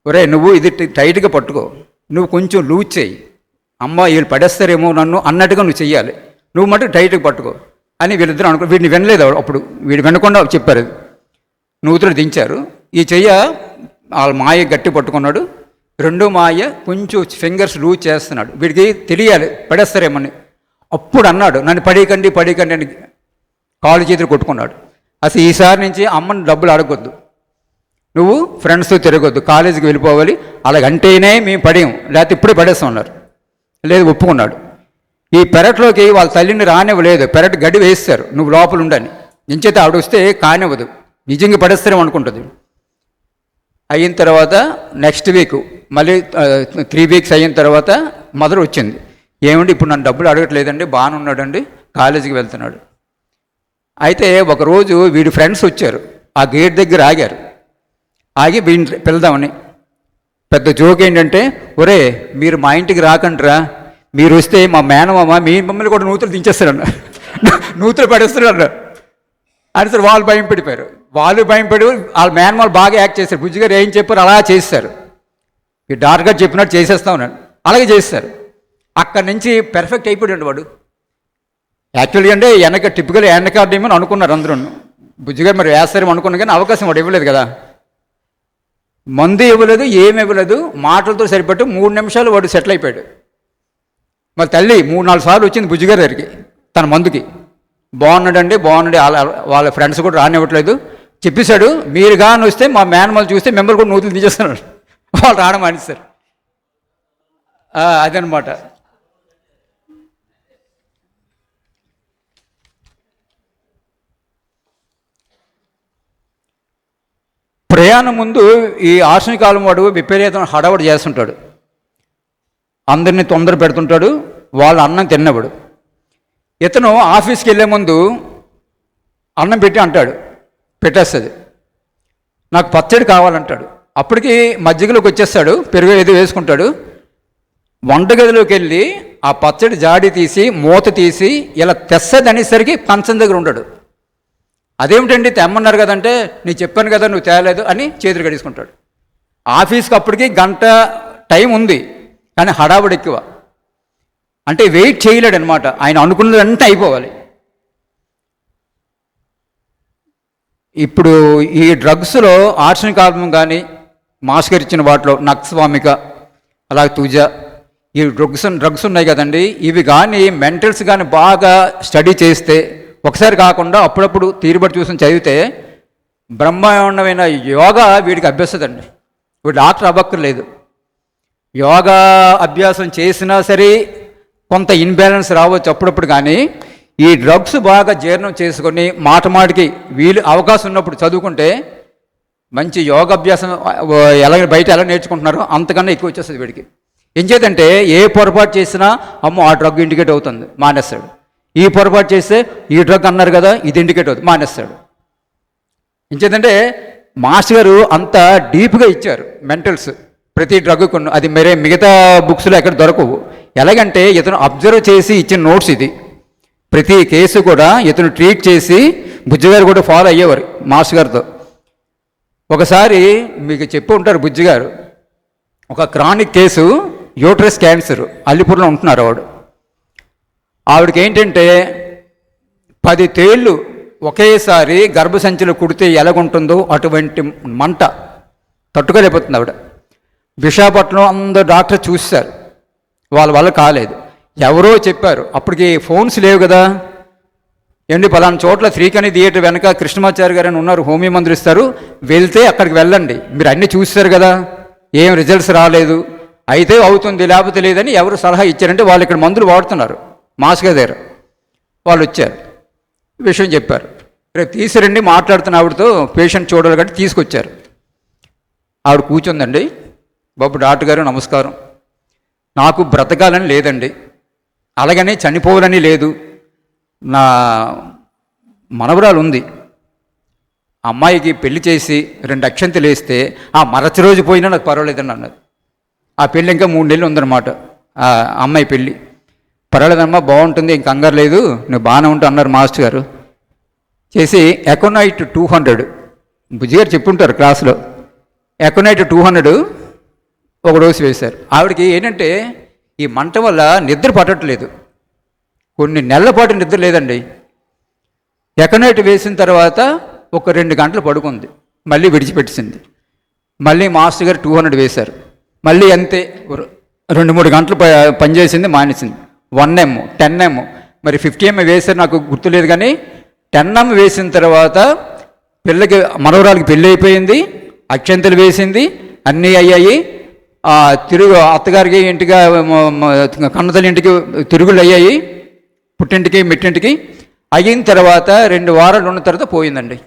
ఒరే నువ్వు ఇది టైట్గా పట్టుకో, నువ్వు కొంచెం లూజ్ చేయి, అమ్మ వీళ్ళు పడేస్తారేమో నన్ను అన్నట్టుగా నువ్వు చెయ్యాలి, నువ్వు మటుకు టైట్గా పట్టుకో అని వీళ్ళిద్దరు అనుకో. వీడిని వినలేదు అప్పుడు, వీడు వినకుండా చెప్పారు. నూతులు దించారు. ఈ చెయ్య వాళ్ళ మాయ గట్టి పట్టుకున్నాడు, రెండో మాయ కొంచెం ఫింగర్స్ లూజ్ చేస్తున్నాడు. వీడికి తెలియాలి పడేస్తారేమని. అప్పుడు అన్నాడు, నన్ను పడేయకండి పడేయకండి అని కాలు చేతులు కొట్టుకున్నాడు. అసలు ఈసారి నుంచి అమ్మని డబ్బులు అడగొద్దు, నువ్వు ఫ్రెండ్స్తో తిరగొద్దు, కాలేజీకి వెళ్ళిపోవాలి, అలాగంటేనే మేము పడేయం, లేకపోతే ఇప్పుడే పడేస్తాం అన్నారు. లేదు ఒప్పుకున్నాడు. ఈ పెరట్లోకి వాళ్ళ తల్లిని రానివ్వలేదు, పెరట్ గడి వేస్తారు, నువ్వు లోపల ఉండని. ఎంచేత ఆవిడ వస్తే కానివ్వదు, నిజంగా పడేస్తారేమో అనుకుంటుంది. అయిన తర్వాత నెక్స్ట్ వీక్ మళ్ళీ 3 వీక్స్ అయిన తర్వాత మదర్ వచ్చింది. ఏమండి ఇప్పుడు నన్ను డబ్బులు అడగట్లేదండి, బాగానే ఉన్నాడండి, కాలేజీకి వెళ్తున్నాడు. అయితే ఒకరోజు వీడి ఫ్రెండ్స్ వచ్చారు, ఆ గేట్ దగ్గర ఆగారు. ఆగి వీడిని పిలుదామని. పెద్ద జోక్ ఏంటంటే, ఒరే మీరు మా ఇంటికి రాకండ్రా, మీరు వస్తే మా మేనమామ మీ మమ్మల్ని కూడా నూతులు దించేస్తారన్న, నూతులు పడేస్తారన్న అని. సార్ వాళ్ళు భయం పడిపోయారు. వాళ్ళు భయం పడి వాళ్ళ మేనమాలు బాగా యాక్ట్ చేశారు. బుజ్జి గారు ఏం చెప్పారు అలా చేస్తారు, ఈ డార్క్గా చెప్పినట్టు చేసేస్తా ఉన్నాడు, అలాగే చేస్తారు. అక్కడి నుంచి పెర్ఫెక్ట్ అయిపోయాడు వాడు. యాక్చువల్గా అంటే టిపికల్ వెనకాడేమని అనుకున్నారు అందరూ. బుజ్జి గారు మరి వేస్తారేమో అనుకున్నా, కానీ అవకాశం వాడు ఇవ్వలేదు కదా. మందు ఇవ్వలేదు, ఏమి ఇవ్వలేదు, మాటలతో సరిపెట్టు 3 నిమిషాలు వాడు సెటిల్ అయిపోయాడు. మరి తల్లి 3-4 సార్లు వచ్చింది బుజ్జిగారి దగ్గరికి తన మందుకి. బాగున్నాడండి బాగున్నాడు, వాళ్ళ ఫ్రెండ్స్ కూడా రానివ్వట్లేదు, చెప్పేశాడు మీరు కానీ వస్తే మా మేనమాలు చూస్తే మిమ్మల్ని కూడా నూతులు తీసేస్తున్నాడు. వాళ్ళు రావడం మానేస్తారు. అదనమాట. ప్రయాణం ముందు ఈ ఆశ్రమ కాలం వాడు విపరీతం హడావడి చేస్తుంటాడు, అందరినీ తొందర పెడుతుంటాడు, వాళ్ళు అన్నం తిన్నవాడు. ఇతను ఆఫీస్కి వెళ్ళే ముందు అన్నం పెట్టి అంటాడు, పెట్టేస్తుంది, నాకు పచ్చడి కావాలంటాడు. అప్పటికి మజ్జిగలోకి వచ్చేస్తాడు, పెరుగు ఏదో వేసుకుంటాడు. వంటగదిలోకి వెళ్ళి ఆ పచ్చడి జాడి తీసి మూత తీసి ఇలా తెస్తుంది అనేసరికి పంచం దగ్గర ఉంటాడు. అదేమిటండి తెమ్మన్నారు కదంటే, నేను చెప్పాను కదా నువ్వు తేలేదు అని చేతులు కడుచుకుంటాడు. ఆఫీస్కి అప్పటికి 1 గంట టైం ఉంది, కానీ హడావుడి ఎక్కువ. అంటే వెయిట్ చేయలేడు అనమాట, ఆయన అనుకున్నదంతా అయిపోవాలి. ఇప్పుడు ఈ డ్రగ్స్లో ఆర్సెనిక్ ఆల్బమ్ కానీ మాస్ గారు ఇచ్చిన వాటిలో నక్స్వామిక అలాగే తుజా ఈ డ్రగ్స్ ఉన్నాయి కదండి, ఇవి కానీ మెంటల్స్ కానీ బాగా స్టడీ చేస్తే, ఒకసారి కాకుండా అప్పుడప్పుడు తీరుబడి చూసి చదివితే బ్రహ్మాండమైన యోగా వీడికి అభ్యస్తుందండి. వీడు డాక్టర్ అవ్వక్కర్లేదు. యోగా అభ్యాసం చేసినా సరే కొంత ఇన్బ్యాలెన్స్ రావచ్చు అప్పుడప్పుడు, కానీ ఈ డ్రగ్స్ బాగా జీర్ణం చేసుకొని మాటమాటికి వీలు అవకాశం ఉన్నప్పుడు చదువుకుంటే మంచి యోగాభ్యాసం బయట ఎలా నేర్చుకుంటున్నారో అంతకన్నా ఎక్కువ వచ్చేస్తుంది వీడికి. ఏం చేద్దంటే ఏ పొరపాటు చేసినా అమ్మో ఆ డ్రగ్ ఇండికేట్ అవుతుంది, మానేస్తాడు. ఈ పొరపాటు చేస్తే ఈ డ్రగ్ అన్నారు కదా ఇది ఇండికేట్ అవుతుంది, మానేస్తాడు. ఏం చేద్దంటే మాస్టర్ గారు అంత డీప్గా ఇచ్చారు మెంటల్స్ ప్రతి డ్రగ్కు. అది మిగతా బుక్స్లో ఎక్కడ దొరకవు. ఎలాగంటే ఇతను అబ్జర్వ్ చేసి ఇచ్చిన నోట్స్ ఇది. ప్రతి కేసు కూడా ఇతను ట్రీట్ చేసి బుజ్జిగారు కూడా ఫాలో అయ్యేవారు మాస్టర్ గారితో. ఒకసారి మీకు చెప్పి ఉంటారు బుజ్జిగారు, ఒక క్రానిక్ కేసు యూట్రస్ క్యాన్సర్, అల్లిపూర్లో ఉంటున్నారు ఆవిడకి ఏంటంటే 10 తేళ్ళు ఒకేసారి గర్భసంచిలో కుడితే ఎలాగుంటుందో అటువంటి మంట తట్టుకోలేకపోతుంది ఆవిడ. విశాఖపట్నం అందరు డాక్టర్ చూశారు, వాళ్ళ వల్ల కాలేదు. ఎవరో చెప్పారు, అప్పటికి ఫోన్స్ లేవు కదా, ఏంటి పలానా చోట్ల శ్రీకణి థియేటర్ వెనక కృష్ణమాచారి గారు అని ఉన్నారు, హోమియో మందులు ఇస్తారు, వెళ్తే అక్కడికి వెళ్ళండి, మీరు అన్నీ చూస్తారు కదా, ఏం రిజల్ట్స్ రాలేదు, అయితే అవుతుంది లేకపోతే లేదని ఎవరు సలహా ఇచ్చారంటే వాళ్ళు ఇక్కడ మందులు వాడుతున్నారు మాస్గా దగ్గర. వాళ్ళు వచ్చారు, విషయం చెప్పారు, రేపు తీసుకురండి మాట్లాడుతున్న ఆవిడతో పేషెంట్ చూడాలి కాబట్టి తీసుకొచ్చారు. ఆవిడ కూర్చుందండి, బాబు డాక్టర్ గారు నమస్కారం, నాకు బ్రతకాలని లేదండి, అలాగని చనిపోవాలని లేదు, నా మనవరాలు ఉంది, అమ్మాయికి పెళ్లి చేసి 2 అక్షంతలు వేస్తే ఆ మరచి రోజు పోయినా నాకు పర్వాలేదని అన్నది. ఆ పెళ్ళి ఇంకా 3 నెలలు ఉందన్నమాట. ఆ అమ్మాయి పెళ్ళి. పర్వాలేదమ్మా, బాగుంటుంది, ఇంక కంగారు లేదు, నువ్వు బాగానే ఉంటా అన్నారు మాస్టర్ గారు. చేసి ఎకోనైట్ 200 బుజ్జిగారు చెప్పుంటారు క్లాసులో. ఎకోనైట్ 200 ఒక డోసు వేశారు. ఆవిడకి ఏంటంటే ఈ మంట వల్ల నిద్ర పట్టట్లేదు, కొన్ని నెలల పాటు నిద్ర లేదండి. ఎకోనైట్ వేసిన తర్వాత ఒక 2 గంటలు పడుకుంది, మళ్ళీ విడిచిపెట్టింది. మళ్ళీ మాస్టర్ గారు 200 వేశారు, మళ్ళీ అంతే 2-3 గంటలు పనిచేసింది, మానేసింది. 1M 10M మరి 50M వేశారు, నాకు గుర్తులేదు. కానీ 10M వేసిన తర్వాత పిల్లకి మనవరాలకి పెళ్ళి అయిపోయింది, అక్షంతలు వేసింది, అన్నీ అయ్యాయి. తిరుగు అత్తగారికి ఇంటిగా కన్నతల్లి ఇంటికి తిరుగులు అయ్యాయి, పుట్టింటికి మెట్టింటికి అయిన తర్వాత 2 వారాలు ఉన్న తర్వాత పోయిందండి.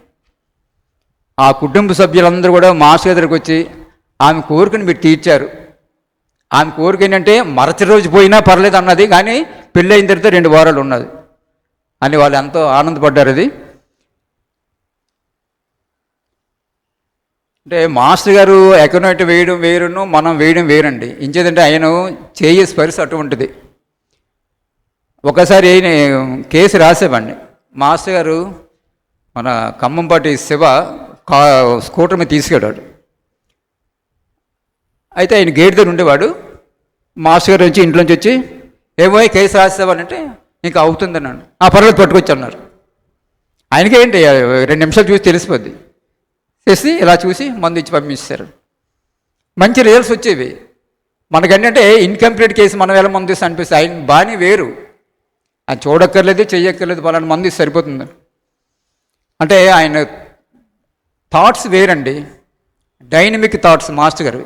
ఆ కుటుంబ సభ్యులందరూ కూడా మాస్టర్ దగ్గరికి వచ్చి ఆమె కోరికను మీరు తీర్చారు. ఆమె కోరిక ఏంటంటే మరచి రోజు పోయినా పర్లేదు అన్నది, కానీ పెళ్ళి అయిన తర్వాత 2 వారాలు ఉన్నది అని వాళ్ళు ఎంతో ఆనందపడ్డారు. అది అంటే మాస్టర్ గారు ఎకనైట్ వేయడం వేరును మనం వేయడం వేరండి. ఇంచేదంటే ఆయన చేయ స్పర్శ అటువంటిది. ఒకసారి కేసు రాసేవాడిని. మాస్టర్ గారు మన ఖమ్మంపాటి శివ స్కూటర్ మీద తీసుకెళ్ళాడు. అయితే ఆయన గేట్ దగ్గర ఉండేవాడు. మాస్టర్ గారు వచ్చి ఇంట్లోంచి వచ్చి ఏమో కేసు రాసేవాడంటే ఇంకా అవుతుందన్నాడు. పర్వాలేదు పట్టుకొచ్చి అన్నారు. ఆయనకి ఏంటి 2 నిమిషాలు చూసి తెలిసిపోద్ది. చేసి ఇలా చూసి మందు ఇచ్చి పంపిస్తారు. మంచి రిజల్ట్స్ వచ్చేవి. మనకేంటంటే ఇన్కంప్లీట్ కేసు మనం ఎలా మందు ఇస్తే అనిపిస్తుంది. ఆయన బాగానే వేరు, ఆయన చూడక్కర్లేదు, చెయ్యక్కర్లేదు, పలానా మందు ఇస్తే సరిపోతుంది. అంటే ఆయన థాట్స్ వేరండి, డైనమిక్ థాట్స్ మాస్టర్ గారు.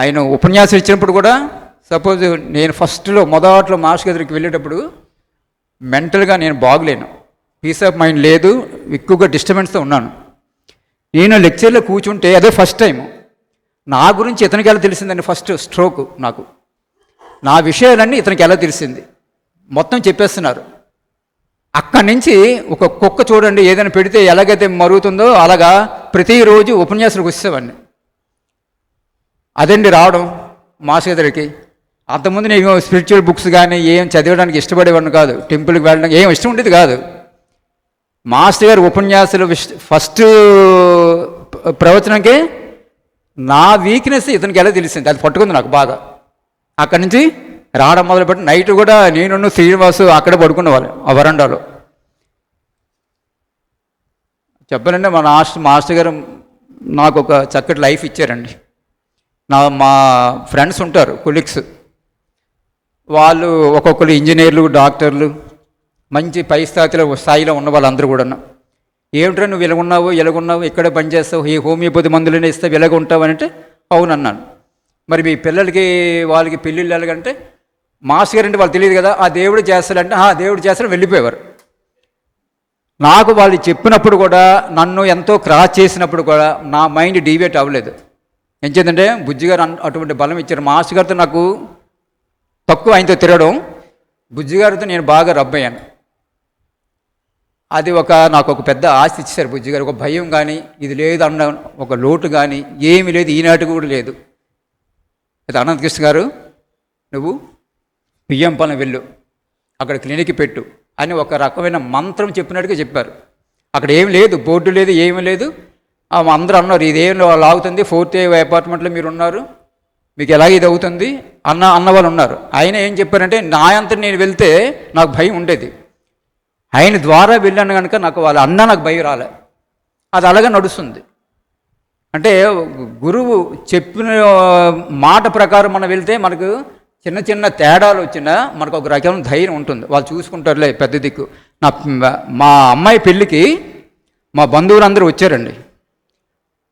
ఆయన ఉపన్యాసం ఇచ్చినప్పుడు కూడా సపోజ్ నేను మొదట్లో మాస్టర్ దగ్గరికి వెళ్ళేటప్పుడు మెంటల్గా నేను బాగులేను, పీస్ ఆఫ్ మైండ్ లేదు, ఎక్కువగా డిస్టర్బెన్స్తో ఉన్నాను. నేను లెక్చర్లో కూర్చుంటే అదే ఫస్ట్ టైం నా గురించి ఇతనికి ఎలా తెలిసిందండి. ఫస్ట్ స్ట్రోక్ నాకు, నా విషయాలన్నీ ఇతనికి ఎలా తెలిసింది మొత్తం చెప్పేస్తున్నారు. అక్కడి నుంచి ఒక కుక్క చూడండి, ఏదైనా పెడితే ఎలాగైతే మరుగుతుందో అలాగా ప్రతిరోజు ఉపన్యాసాలకు వచ్చేవాడిని. అదండి రావడం మాస్టర్ దగ్గరికి. అంతకుముందు నేను స్పిరిచువల్ బుక్స్ కానీ ఏం చదివడానికి ఇష్టపడేవాడిని కాదు, టెంపుల్కి వెళ్ళడానికి ఏం ఇష్టం ఉండేది కాదు. మాస్టర్ గారు ఉపన్యాసాలు ఫస్ట్ ప్రవచనంకే నా వీక్నెస్ ఇతనికి ఎలా తెలిసింది, అది పట్టుకుంది నాకు బాగా. అక్కడి నుంచి రావడం మొదలుపెట్టి నైట్ కూడా నేను శ్రీనివాసు అక్కడే పడుకునేవాళ్ళు ఆ వరండాలో. చెప్పాలంటే మా మాస్టర్ గారు నాకు ఒక చక్కటి లైఫ్ ఇచ్చారండి. మా ఫ్రెండ్స్ ఉంటారు, కొలీగ్స్, వాళ్ళు ఒక్కొక్కరు ఇంజనీర్లు, డాక్టర్లు, మంచి పై స్థాయిలో ఉన్న వాళ్ళందరూ కూడా ఏమిట్రా నువ్వు ఇలాగున్నావు, ఇక్కడే పనిచేస్తావు, ఈ హోమియోపతి మందులనే ఇస్తావు, ఇలాగ ఉంటావు అంటే అవునన్నాను. మరి మీ పిల్లలకి వాళ్ళకి పెళ్ళిళ్ళు ఎలాగంటే మాస్టర్ గారు అంటే వాళ్ళు తెలియదు కదా, ఆ దేవుడు చేస్తాడంటే దేవుడు చేస్తాడు వెళ్ళిపోయేవారు. నాకు వాళ్ళు చెప్పినప్పుడు కూడా నన్ను ఎంతో క్రాస్ చేసినప్పుడు కూడా నా మైండ్ డీవియేట్ అవ్వలేదు. ఏం చేద్దంటే బుజ్జిగారు అటువంటి బలం ఇచ్చారు. మాస్టర్ గారితో నాకు తక్కువ, ఆయనతో తిరగడం, బుజ్జిగారితో నేను బాగా రబ్బయ్యాను. అది నాకు ఒక పెద్ద ఆస్తి ఇచ్చారు బుజ్జిగారు. ఒక భయం కానీ ఇది లేదు అన్న ఒక లోటు కానీ ఏమీ లేదు, ఈనాటికి కూడా లేదు. అయితే అనంతకృష్ణ గారు నువ్వు బియ్యంపాలెం వెళ్ళు, అక్కడ క్లినిక్ పెట్టు అని ఒక రకమైన మంత్రం చెప్పినట్టుగా చెప్పారు. అక్కడ ఏమి లేదు, బోర్డు లేదు, ఏమీ లేదు. అందరూ అన్నారు ఇదేం లాగుతుంది, 4th అపార్ట్మెంట్లో మీరు ఉన్నారు, మీకు ఎలాగ ఇది అవుతుంది అన్నవాళ్ళు ఉన్నారు. ఆయన ఏం చెప్పారంటే నా అంతా నేను వెళ్తే నాకు భయం ఉండేది, ఆయన ద్వారా వెళ్ళాను కనుక నాకు నాకు భయం రాలే. అది అలాగే నడుస్తుంది. అంటే గురువు చెప్పిన మాట ప్రకారం మనం వెళ్తే మనకు చిన్న చిన్న తేడాలు వచ్చినా మనకు ఒక రకమైన ధైర్యం ఉంటుంది. వాళ్ళు చూసుకుంటారులే, పెద్ద దిక్కు. మా అమ్మాయి పెళ్ళికి మా బంధువులందరూ వచ్చారండి.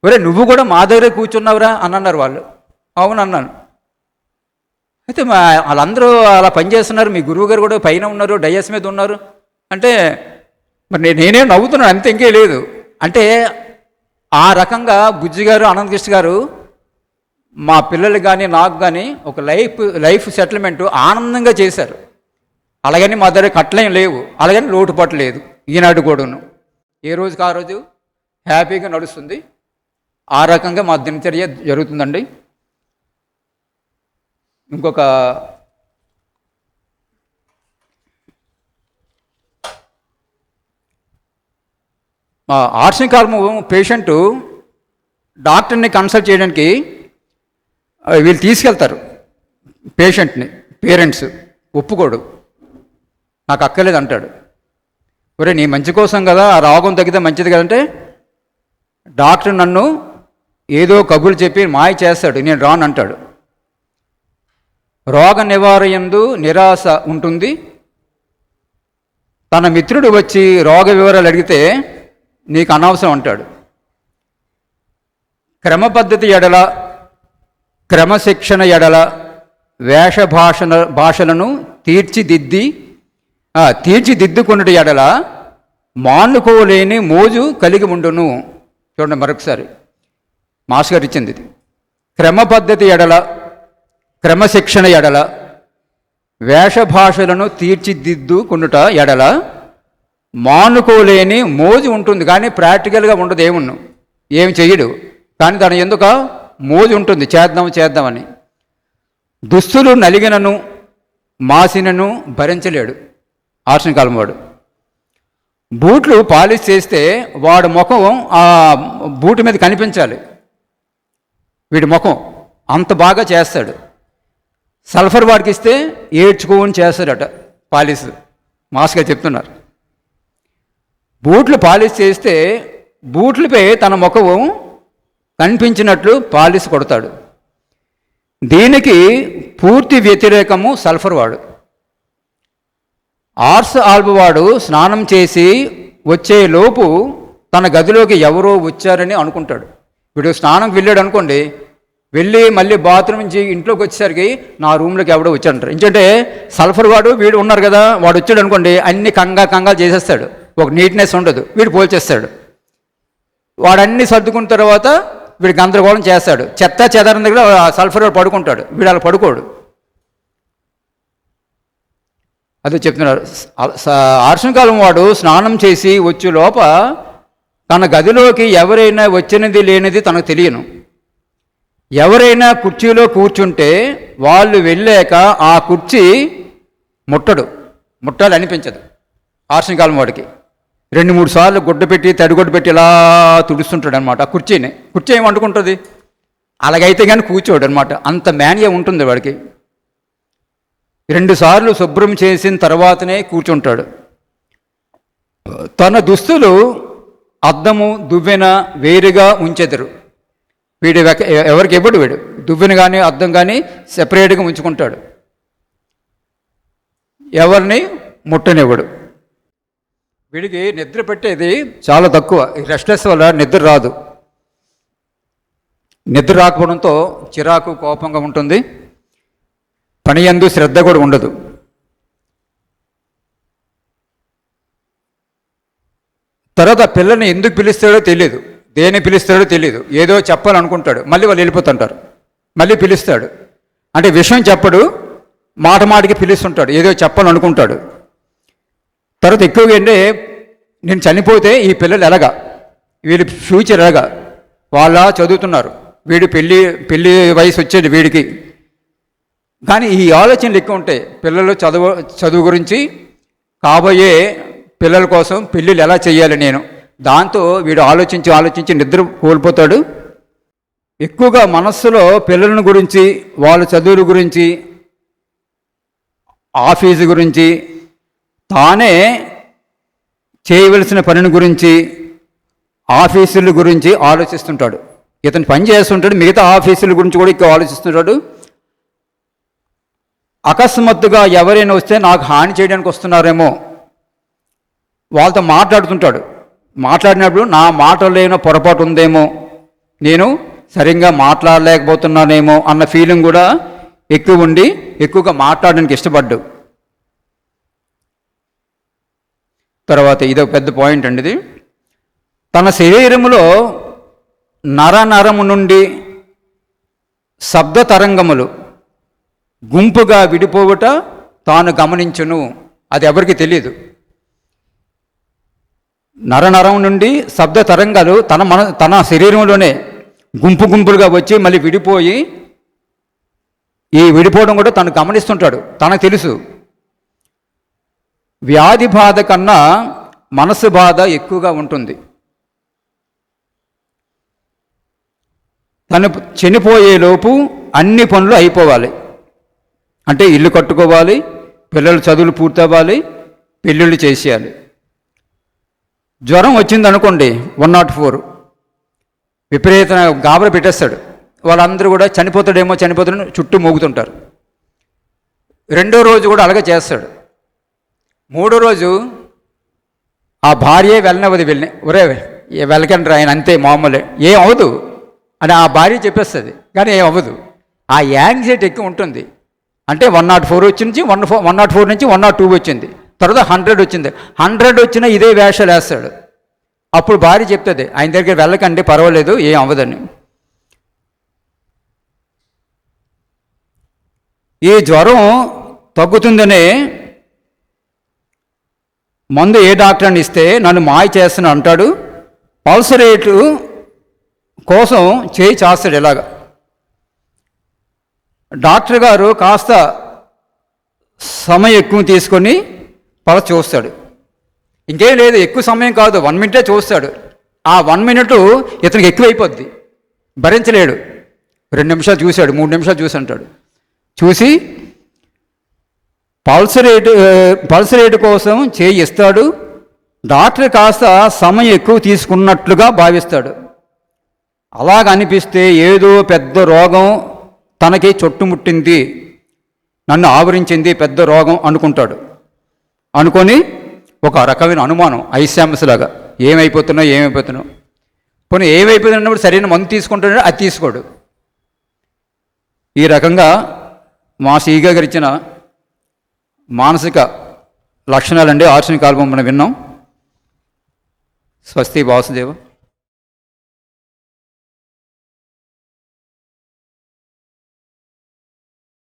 ఒరే నువ్వు కూడా మా దగ్గరే కూర్చున్నావురా అని అన్నారు వాళ్ళు. అవునన్నాను. అయితే వాళ్ళందరూ అలా పనిచేస్తున్నారు, మీ గురువు గారు కూడా పైన ఉన్నారు, డయస్ మీద ఉన్నారు అంటే మరి నేనే నవ్వుతున్నాను, అంతే, ఇంకే లేదు. అంటే ఆ రకంగా బుజ్జిగారు, అనంతకృష్ణ గారు మా పిల్లలు కానీ నాకు కానీ ఒక లైఫ్ సెటిల్మెంట్ ఆనందంగా చేశారు. అలాగని మా దగ్గర కట్టలేం లేవు, అలాగని లోటుపాటు లేదు. ఈనాడు కూడాను ఏ రోజుకి ఆ రోజు హ్యాపీగా నడుస్తుంది. ఆ రకంగా మా దినచర్య జరుగుతుందండి. ఇంకొక మా ఆర్సనికాలము పేషెంటు డాక్టర్ని కన్సల్ట్ చేయడానికి వీళ్ళు తీసుకెళ్తారు పేషెంట్ని. పేరెంట్స్ ఒప్పుకోడు, నాకు అక్కర్లేదు అంటాడు. ఒరే నీ మంచి కోసం కదా, ఆ రోగం తగ్గితే మంచిది కదంటే డాక్టర్ నన్ను ఏదో కబుర్లు చెప్పి మాయ చేస్తాడు, నేను రాను అంటాడు. రోగ నివారయందు నిరాశ ఉంటుంది. తన మిత్రుడు వచ్చి రోగ వివరాలు అడిగితే నీకు అనవసరం అంటాడు. క్రమపద్ధతి ఎడల, క్రమశిక్షణ ఎడల భాషలను తీర్చిదిద్దుకున్నటి ఎడల మానుకోలేని మోజు కలిగి ఉండును. చూడండి మరొకసారి మాస్ గారు ఇచ్చింది ఇది. క్రమపద్ధతి ఎడల, క్రమశిక్షణ ఎడల భాషలను తీర్చిదిద్దుకున్నట ఎడల మానుకోలేని మోజు ఉంటుంది, కానీ ప్రాక్టికల్గా ఉండదు. ఏమి చెయ్యడు, కానీ దాని ఎందుక మోజు ఉంటుంది, చేద్దామని. దుస్తులు నలిగినను మాసినను భరించలేడు ఆర్సనికాలం వాడు. బూట్లు పాలిష్ చేస్తే వాడు ముఖం ఆ బూటు మీద కనిపించాలి. వీడి ముఖం అంత బాగా చేస్తాడు. సల్ఫర్ వాడికి ఇస్తే ఏడ్చుకోని చేస్తాడట పాలిష్. మాస్గా చెప్తున్నారు. బూట్లు పాలిష్ చేస్తే బూట్లపై తన ముఖం కనిపించినట్లు పాలిష్ కొడతాడు. దీనికి పూర్తి వ్యతిరేకము సల్ఫర్ వాడు. ఆర్స్ ఆల్బవాడు స్నానం చేసి వచ్చేలోపు తన గదిలోకి ఎవరో వచ్చారని అనుకుంటాడు. వీడు స్నానంకి వెళ్ళాడు అనుకోండి, వెళ్ళి మళ్ళీ బాత్రూమ్ నుంచి ఇంట్లోకి వచ్చేసరికి నా రూమ్లోకి ఎవడో వచ్చాడంటారు. ఎందుకంటే సల్ఫర్ వాడు వీడు ఉన్నారు కదా, వాడు వచ్చాడు అనుకోండి అన్ని కంగా చేసేస్తాడు, ఒక నీట్నెస్ ఉండదు, వీడు పోల్చేస్తాడు. వాడన్నీ సర్దుకున్న తర్వాత వీడు గందరగోళం చేస్తాడు. చెత్త చెదారం దగ్గర సల్ఫర్ వాడు పడుకుంటాడు, వీడు అలా పడుకోడు. అదే చెప్తున్నారు. ఆర్సనికాలం వాడు స్నానం చేసి వచ్చే లోప తన గదిలోకి ఎవరైనా వచ్చినది లేనిది తనకు తెలియను. ఎవరైనా కుర్చీలో కూర్చుంటే వాళ్ళు వెళ్ళాక ఆ కుర్చీ ముట్టాలి అనిపించదు ఆర్సనికాలం వాడికి. 2-3 సార్లు గుడ్డ పెట్టి తడిగుడ్డ పెట్టి ఇలా తుడుస్తుంటాడు అనమాట ఆ కుర్చీని. కుర్చీ ఏమి అంటుకుంటుంది, అలాగైతే కానీ కూర్చోడు అనమాట, అంత మేనియా ఉంటుంది వాడికి. 2 సార్లు శుభ్రం చేసిన తర్వాతనే కూర్చుంటాడు. తన దుస్తులు అద్దము దువ్వెన వేరుగా ఉంచెదరు. వీడు ఎవరికి ఇవ్వడు, వీడు దువ్వెన కానీ అద్దం కానీ సెపరేట్గా ఉంచుకుంటాడు, ఎవరిని ముట్టనివ్వడు. వీడికి నిద్ర పెట్టేది చాలా తక్కువ. రెస్ట్లెస్ వల్ల నిద్ర రాదు. నిద్ర రాకపోవడంతో చిరాకు కోపంగా ఉంటుంది, పని యందు శ్రద్ధ కూడా ఉండదు. తర్వాత పిల్లల్ని ఎందుకు పిలుస్తాడో తెలియదు, దేని పిలుస్తాడో తెలియదు, ఏదో చెప్పాలనుకుంటాడు, మళ్ళీ వాళ్ళు వెళ్ళిపోతుంటారు. మళ్ళీ పిలుస్తాడు అంటే విషయం చెప్పడు, మాటికి పిలుస్తుంటాడు, ఏదో చెప్పాలనుకుంటాడు. తర్వాత ఎక్కువగా అంటే నేను చనిపోతే ఈ పిల్లలు ఎలాగా, వీళ్ళ ఫ్యూచర్ ఎలాగా, వాళ్ళ చదువుతున్నారు, వీడు పెళ్ళి వయసు వచ్చేది వీడికి. కానీ ఈ ఆలోచనలు ఎక్కువ ఉంటాయి పిల్లలు చదువు గురించి, కాబోయే పిల్లల కోసం పెళ్ళిళ్ళు ఎలా చేయాలి నేను. దాంతో వీడు ఆలోచించి నిద్ర కోల్పోతాడు. ఎక్కువగా మనస్సులో పిల్లల గురించి, వాళ్ళ చదువుల గురించి, ఆఫీసు గురించి, తానే చేయవలసిన పనిని గురించి, ఆఫీసుల గురించి ఆలోచిస్తుంటాడు. ఇతను పని చేస్తుంటాడు, మిగతా ఆఫీసుల గురించి కూడా ఎక్కువ ఆలోచిస్తుంటాడు. అకస్మాత్తుగా ఎవరైనా వస్తే నాకు హాని చేయడానికి వస్తున్నారేమో వాళ్ళతో మాట్లాడుతుంటాడు. మాట్లాడినప్పుడు నా మాటలేనో పొరపాటు ఉందేమో, నేను సరిగ్గా మాట్లాడలేకపోతున్నానేమో అన్న ఫీలింగ్ కూడా ఎక్కువ ఉండి ఎక్కువగా మాట్లాడడానికి ఇష్టపడ్డు. తర్వాత ఇదొక పెద్ద పాయింట్ అండి ఇది. తన శరీరములో నరనరము నుండి శబ్ద తరంగములు గుంపుగా విడిపోవుట తాను గమనించును. అది ఎవరికి తెలియదు. నరనరం నుండి శబ్ద తరంగాలు తన శరీరంలోనే గుంపు గుంపులుగా వచ్చి మళ్ళీ విడిపోయి, ఈ విడిపోవడం కూడా తను గమనిస్తుంటాడు, తనకు తెలుసు. వ్యాధి బాధ కన్నా మనసు బాధ ఎక్కువగా ఉంటుంది. తను చనిపోయేలోపు అన్ని పనులు అయిపోవాలి. అంటే ఇల్లు కట్టుకోవాలి, పిల్లల చదువులు పూర్తవ్వాలి, పెళ్ళిళ్ళు చేసేయాలి. జ్వరం వచ్చింది అనుకోండి, 104 విపరీతంగా గాబర పెట్టేస్తాడు. వాళ్ళందరూ కూడా చనిపోతాడేమో చుట్టూ మోగుతుంటారు. రెండో రోజు కూడా అలాగే చేస్తాడు. మూడో రోజు ఆ భార్య వెళ్ళనివ్వదు. ఒరే వెళ్ళకండి ఆయన, అంతే మామూలే, ఏం అవ్వదు అని ఆ భార్య చెప్పేస్తుంది. కానీ ఏం అవ్వదు. ఆ యాంగ్జైటీ ఎక్కువ ఉంటుంది. అంటే 104 వచ్చింది, 104 నుంచి 102 వచ్చింది, తర్వాత 100 వచ్చింది. 100 వచ్చినా ఇదే వేషాలు వేస్తాడు. అప్పుడు భార్య చెప్తుంది, ఆయన దగ్గర వెళ్ళకండి, పర్వాలేదు, ఏం అవ్వదని. ఈ జ్వరం తగ్గుతుందనే మందు ఏ డాక్టర్ అని ఇస్తే నన్ను మాయ చేస్తున్నా అంటాడు. పల్స్ రేటు కోసం చేయి చేస్తాడు ఇలాగా. డాక్టర్ గారు కాస్త సమయం ఎక్కువ తీసుకొని పల్స్ చూస్తాడు. ఇంకేం లేదు, ఎక్కువ సమయం కాదు, 1 మినిటే చూస్తాడు. ఆ 1 మినిట్ ఇతనికి ఎక్కువైపోద్ది, భరించలేడు. 2 నిమిషాలు చూశాడు, 3 నిమిషాలు చూసి అంటాడు. చూసి పల్స్ రేటు కోసం చేయి ఇస్తాడు. డాక్టర్ కాస్త సమయం ఎక్కువ తీసుకున్నట్లుగా భావిస్తాడు. అలాగ అనిపిస్తే ఏదో పెద్ద రోగం తనకి చుట్టుముట్టింది, నన్ను ఆవరించింది పెద్ద రోగం అనుకుంటాడు. అనుకొని ఒక రకమైన అనుమానం, ఐశాంసలాగా, ఏమైపోతున్నావు. పోనీ ఏమైపోతున్నప్పుడు సరైన మందు తీసుకుంటాడో అది తీసుకోడు. ఈ రకంగా మా సీగా గారు ఇచ్చిన మానసిక లక్షణాలండి ఆర్సనిక్ ఆల్బమ్ మనం విన్నాం. స్వస్తి వాసుదేవ.